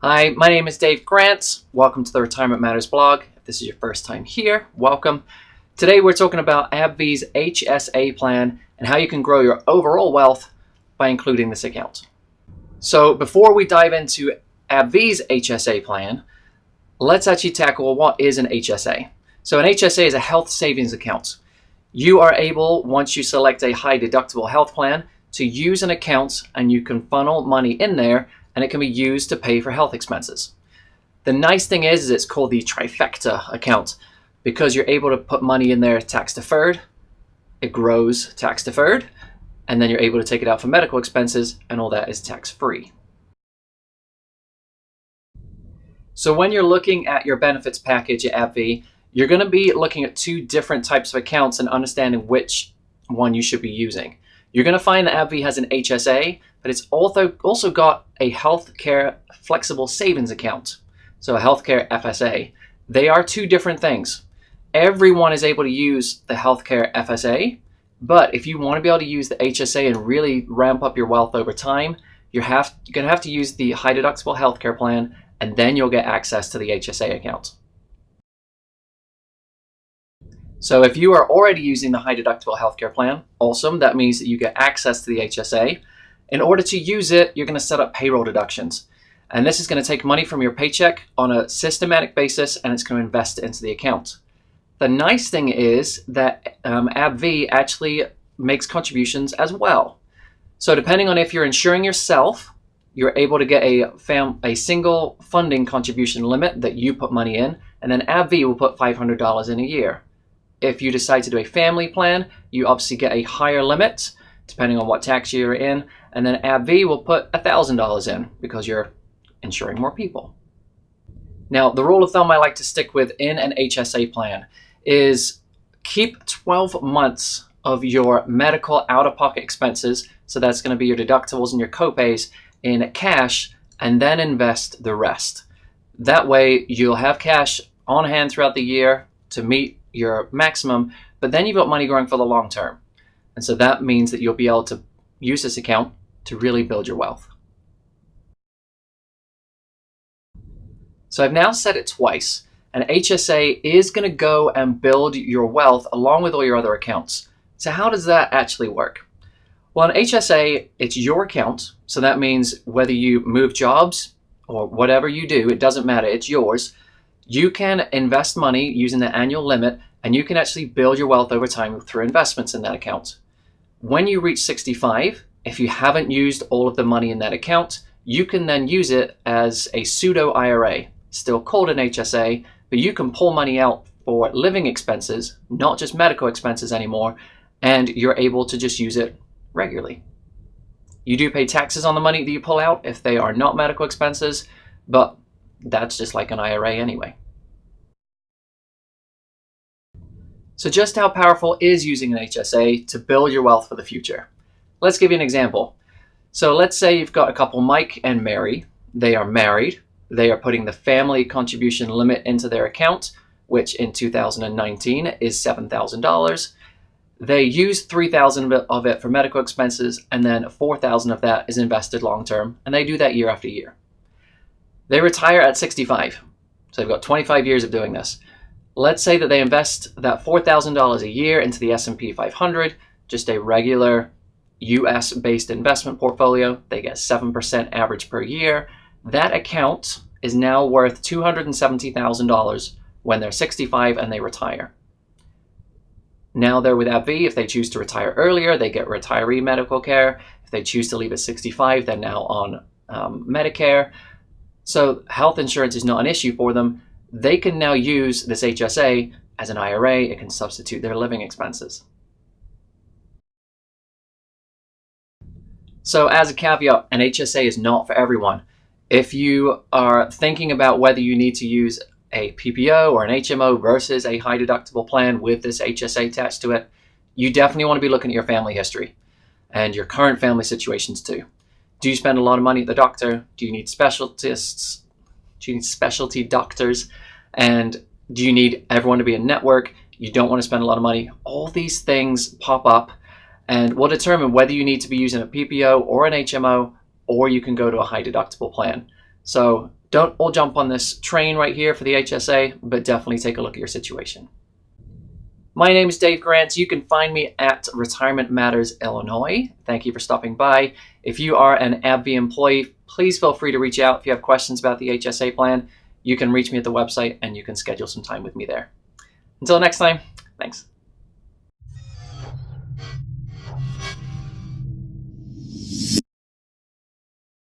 Hi, my name is Dave Grant. Welcome to the Retirement Matters blog. If this is your first time here, welcome. Today we're talking about AbbVie's HSA plan and how you can grow your overall wealth by including this account. So before we dive into AbbVie's HSA plan, let's actually tackle what is an HSA. So an HSA is a health savings account. You are able, once you select a high deductible health plan, to use an account and you can funnel money in there and it can be used to pay for health expenses. The nice thing is it's called the trifecta account because you're able to put money in there tax deferred, it grows tax deferred, and then you're able to take it out for medical expenses and all that is tax free. So when you're looking at your benefits package at AbbVie, you're going to be looking at two different types of accounts and understanding which one you should be using. You're going to find that AbbVie has an HSA, but it's also got a healthcare flexible savings account, so a healthcare FSA. They are two different things. Everyone is able to use the healthcare FSA, but if you want to be able to use the HSA and really ramp up your wealth over time, you're going to have to use the high deductible healthcare plan, and then you'll get access to the HSA account. So if you are already using the high deductible healthcare plan, awesome. That means that you get access to the HSA. In order to use it, you're going to set up payroll deductions. And this is going to take money from your paycheck on a systematic basis and it's going to invest it into the account. The nice thing is that AbbVie actually makes contributions as well. So depending on if you're insuring yourself, you're able to get a single funding contribution limit that you put money in, and then AbbVie will put $500 in a year. If you decide to do a family plan, you obviously get a higher limit depending on what tax year you're in, and then AbbVie will put $1,000 in because you're insuring more people. Now, the rule of thumb I like to stick with in an HSA plan is keep 12 months of your medical out-of-pocket expenses, so that's going to be your deductibles and your copays, in cash, and then invest the rest. That way you'll have cash on hand throughout the year to meet your maximum, but then you've got money growing for the long term. And so that means that you'll be able to use this account to really build your wealth. So I've now said it twice. An HSA is going to go and build your wealth along with all your other accounts. So how does that actually work? Well, an HSA, it's your account. So that means whether you move jobs or whatever you do, it doesn't matter, it's yours. You can invest money using the annual limit, and you can actually build your wealth over time through investments in that account. When you reach 65, if you haven't used all of the money in that account, you can then use it as a pseudo-IRA, still called an HSA, but you can pull money out for living expenses, not just medical expenses anymore, and you're able to just use it regularly. You do pay taxes on the money that you pull out if they are not medical expenses, but that's just like an IRA anyway. So just how powerful is using an HSA to build your wealth for the future? Let's give you an example. So let's say you've got a couple, Mike and Mary. They are married. They are putting the family contribution limit into their account, which in 2019 is $7,000. They use $3,000 of it for medical expenses, and then $4,000 of that is invested long-term, and they do that year after year. They retire at 65, so they've got 25 years of doing this. Let's say that they invest that $4,000 a year into the S&P 500, just a regular US-based investment portfolio. They get 7% average per year. That account is now worth $270,000 when they're 65 and they retire. Now they're with AbbVie. If they choose to retire earlier, they get retiree medical care. If they choose to leave at 65, they're now on Medicare. So health insurance is not an issue for them. They can now use this HSA as an IRA. It can substitute their living expenses. So as a caveat, an HSA is not for everyone. If you are thinking about whether you need to use a PPO or an HMO versus a high deductible plan with this HSA attached to it, you definitely want to be looking at your family history and your current family situations too. Do you spend a lot of money at the doctor? Do you need specialists? Do you need specialty doctors? And do you need everyone to be a network? You don't want to spend a lot of money. All these things pop up and will determine whether you need to be using a PPO or an HMO, or you can go to a high deductible plan. So Don't all jump on this train right here for the HSA, but definitely take a look at your situation. My name is Dave Grant. You can find me at Retirement Matters, Illinois. Thank you for stopping by. If you are an AbbVie employee, please feel free to reach out if you have questions about the HSA plan. You can reach me at the website and you can schedule some time with me there. Until next time,